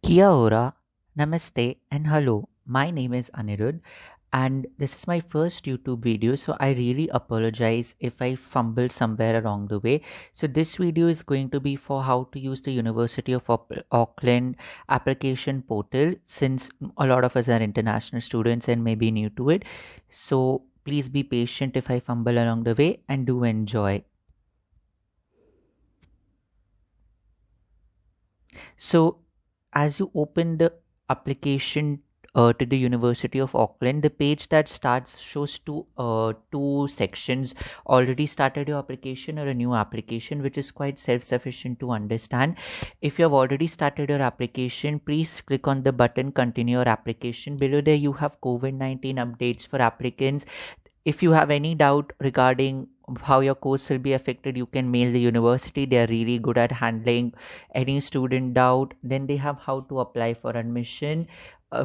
Kia ora, namaste, and hello. My name is Anirudh, and this is my first YouTube video, so I really apologize if I fumble somewhere along the way. So, this video is going to be for how to use the University of Auckland application portal, since a lot of us are international students and may be new to it. So, please be patient if I fumble along the way and do enjoy. So, as you open the application to the University of Auckland, the page that starts shows two sections. Already started your application or a new application, which is quite self-sufficient to understand. If you have already started your application, please click on the button Continue your application. Below there, you have COVID-19 updates for applicants. If you have any doubt regarding how your course will be affected, you can mail the university. They are really good at handling any student doubt. Then they have how to apply for admission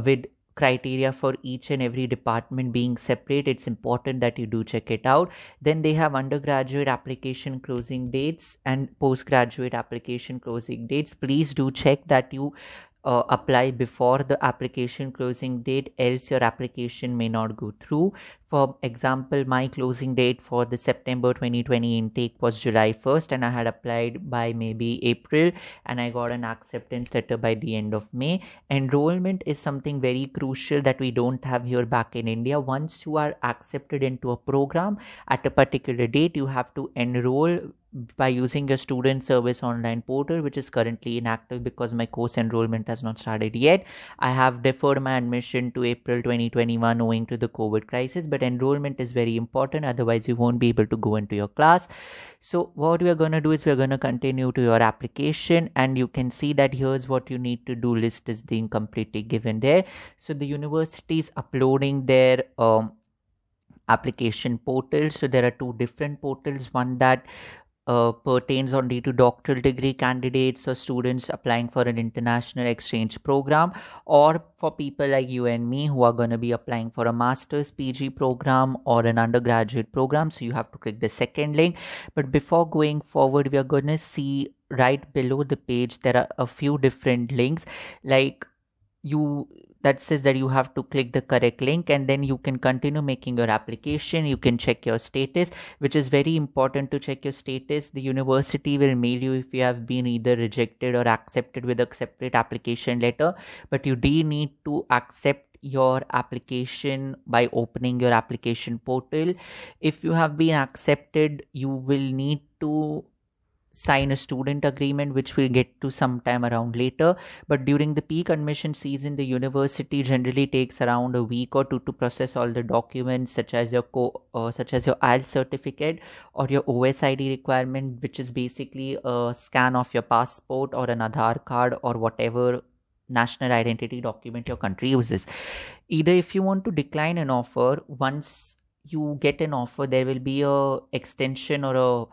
with criteria for each and every department being separate. It's important that you do check it out. Then they have undergraduate application closing dates and postgraduate application closing dates. Please do check that you apply before the application closing date, else your application may not go through. For example, my closing date for the September 2020 intake was July 1st, and I had applied by maybe April, and I got an acceptance letter by the end of May. Enrollment is something very crucial that we don't have here back in India. Once you are accepted into a program at a particular date, you have to enroll by using a student service online portal, which is currently inactive because my course enrollment has not started yet. I have deferred my admission to April 2021 owing to the COVID crisis, but enrollment is very important, otherwise you won't be able to go into your class. So what we are going to do is we're going to continue to your application, and you can see that here's what you need to do. List is being completely given there. So the university is uploading their application portal. So there are two different portals, one that pertains only to doctoral degree candidates or students applying for an international exchange program, or for people like you and me who are going to be applying for a master's PG program or an undergraduate program. So you have to click the second link. But before going forward, we are going to see right below the page there are a few different links, like you that says that you have to click the correct link, and then you can continue making your application. You can check your status, which is very important to check your status. The university will mail you if you have been either rejected or accepted with a separate application letter, but you do need to accept your application by opening your application portal. If you have been accepted, you will need to sign a student agreement, which we'll get to sometime around later. But during the peak admission season, the university generally takes around a week or two to process all the documents, such as your IELTS certificate or your OSID requirement, which is basically a scan of your passport or an Aadhaar card or whatever national identity document your country uses. Either if you want to decline an offer, once you get an offer, there will be a extension or a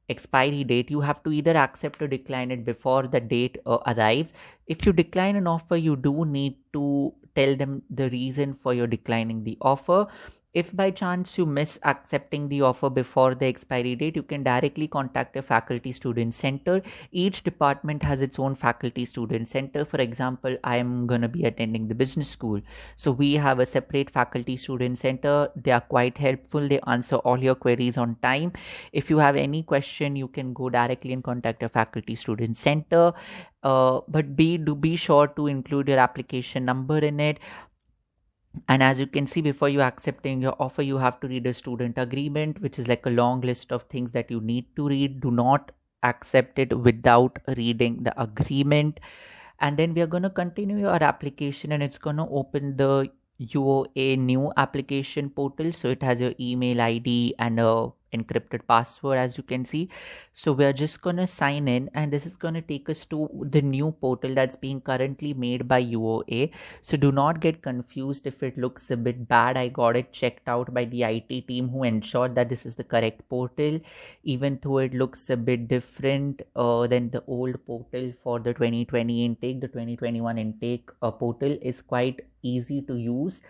expiry date. You have to either accept or decline it before the date arrives. If you decline an offer, you do need to tell them the reason for your declining the offer. If by chance you miss accepting the offer before the expiry date, you can directly contact a faculty student center. Each department has its own faculty student center. For example, I am going to be attending the business school, so we have a separate faculty student center. They are quite helpful. They answer all your queries on time. If you have any question, you can go directly and contact a faculty student center. But be sure to include your application number in it. And as you can see, before you accepting your offer, you have to read a student agreement, which is like a long list of things that you need to read. Do not accept it without reading the agreement. And then we are going to continue your application, and it's going to open the UOA new application portal. So it has your email ID and a encrypted password, as you can see. So we are just going to sign in, and this is going to take us to the new portal that's being currently made by UOA. So do not get confused if it looks a bit bad. I got it checked out by the IT team, who ensured that this is the correct portal, even though it looks a bit different than the old portal for the 2020 intake. The 2021 intake portal is quite easy to use,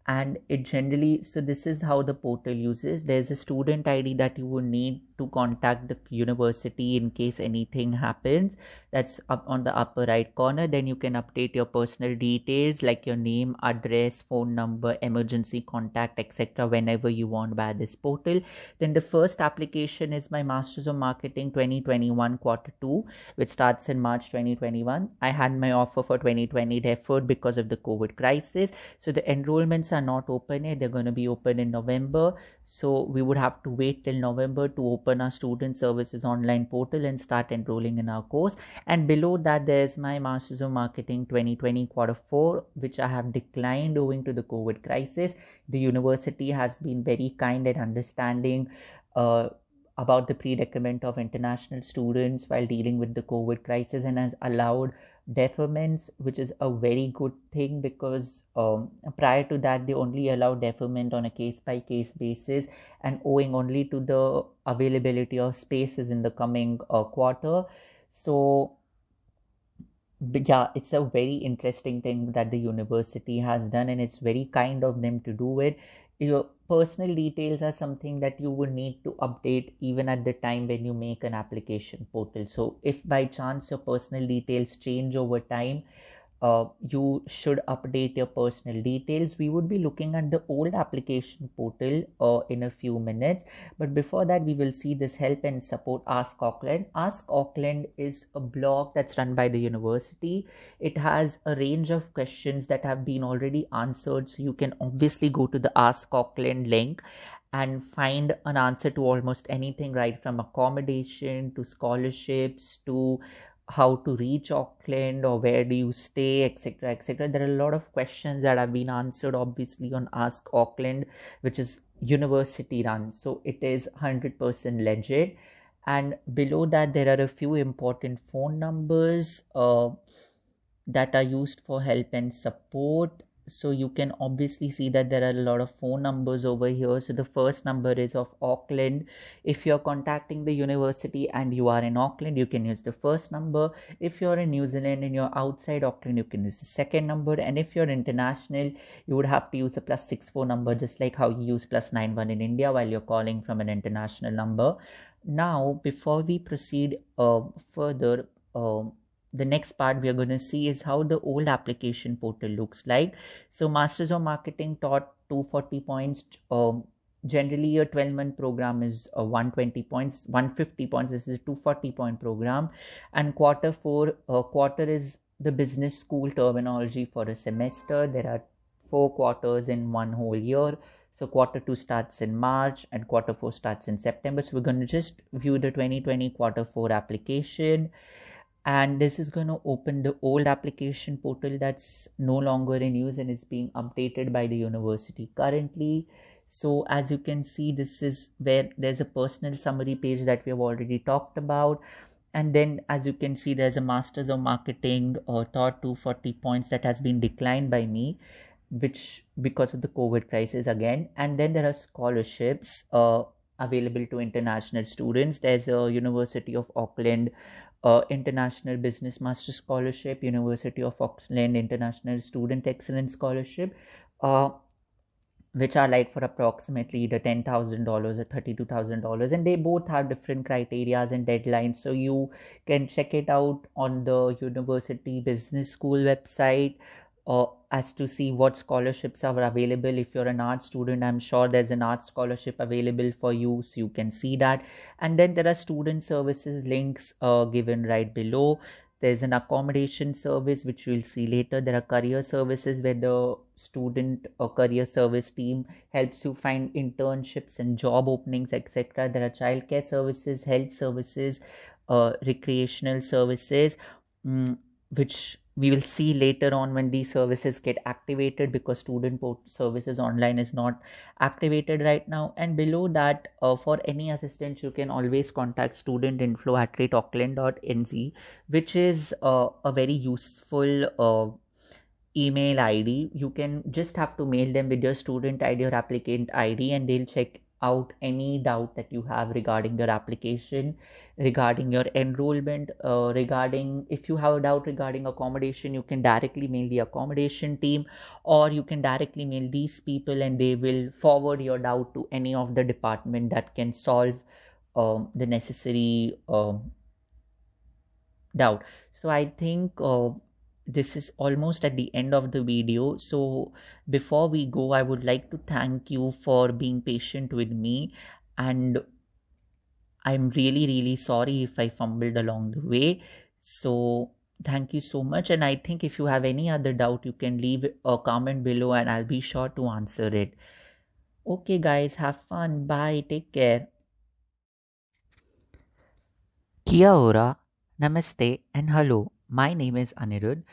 And it generally, so this is how the portal uses. There's a student ID that you would need to contact the university in case anything happens. That's up on the upper right corner. Then you can update your personal details like your name, address, phone number, emergency contact, etc. whenever you want via this portal. Then the first application is my Masters of Marketing 2021 quarter 2, which starts in March 2021. I had my offer for 2020 deferred because of the COVID crisis. So the enrollments are not open yet. They're going to be open in November. So we would have to wait till November to open our student services online portal and start enrolling in our course. And below that, there's my Masters of Marketing 2020 quarter 4, which I have declined owing to the COVID crisis. The university has been very kind and understanding about the predicament of international students while dealing with the COVID crisis, and has allowed deferments, which is a very good thing, because prior to that they only allowed deferment on a case-by-case basis and owing only to the availability of spaces in the coming quarter. So yeah, it's a very interesting thing that the university has done, and it's very kind of them to do it. Your personal details are something that you would need to update even at the time when you make an application portal. So if by chance your personal details change over time, you should update your personal details. We would be looking at the old application portal in a few minutes, but before that we will see this help and support Ask Auckland. Ask Auckland is a blog that's run by the university. It has a range of questions that have been already answered, so you can obviously go to the Ask Auckland link and find an answer to almost anything, right from accommodation to scholarships to how to reach Auckland or where do you stay, etc., etc. There are a lot of questions that have been answered obviously on Ask Auckland, which is university run, so it is 100% legit. And below that there are a few important phone numbers that are used for help and support. So you can obviously see that there are a lot of phone numbers over here. So the first number is of Auckland. If you're contacting the university and you are in Auckland, you can use the first number. If you're in New Zealand and you're outside Auckland, you can use the second number. And if you're international, you would have to use a +64 number, just like how you use +91 in India while you're calling from an international number. Now, before we proceed further, the next part we are going to see is how the old application portal looks like. So Masters of Marketing taught 240 points. Generally a 12-month program is 120 points, 150 points. This is a 240-point program. And quarter 4 quarter is the business school terminology for a semester. There are 4 quarters in one whole year. So quarter 2 starts in March and quarter 4 starts in September. So we're going to just view the 2020 quarter 4 application. And this is going to open the old application portal that's no longer in use, and it's being updated by the university currently. So as you can see, this is where there's a personal summary page that we have already talked about. And then as you can see, there's a Masters of Marketing taught 240 points that has been declined by me, which because of the COVID crisis again. And then there are scholarships available to international students. There's a University of Auckland International Business Master Scholarship, University of Auckland International Student Excellence Scholarship, which are like for approximately either $10,000 or $32,000, and they both have different criterias and deadlines. So you can check it out on the University Business School website as to see what scholarships are available. If you're an art student, I'm sure there's an art scholarship available for you, so you can see that. And then there are student services links given right below. There's an accommodation service, which we'll see later. There are career services where the student or career service team helps you find internships and job openings, etc. There are childcare services, health services, recreational services, which we will see later on when these services get activated, because student services online is not activated right now. And below that, for any assistance, you can always contact studentinfo@auckland.nz, which is a very useful email ID. You can just have to mail them with your student ID or applicant ID, and they'll check out any doubt that you have regarding your application, regarding your enrollment, regarding if you have a doubt regarding accommodation, you can directly mail the accommodation team, or you can directly mail these people and they will forward your doubt to any of the department that can solve the necessary doubt. So I think this is almost at the end of the video. So before we go, I would like to thank you for being patient with me, and I'm really, really sorry if I fumbled along the way. So thank you so much. And I think if you have any other doubt, you can leave a comment below and I'll be sure to answer it. Okay, guys, have fun. Bye. Take care. Kia ora, namaste, and hello. My name is Anirudh,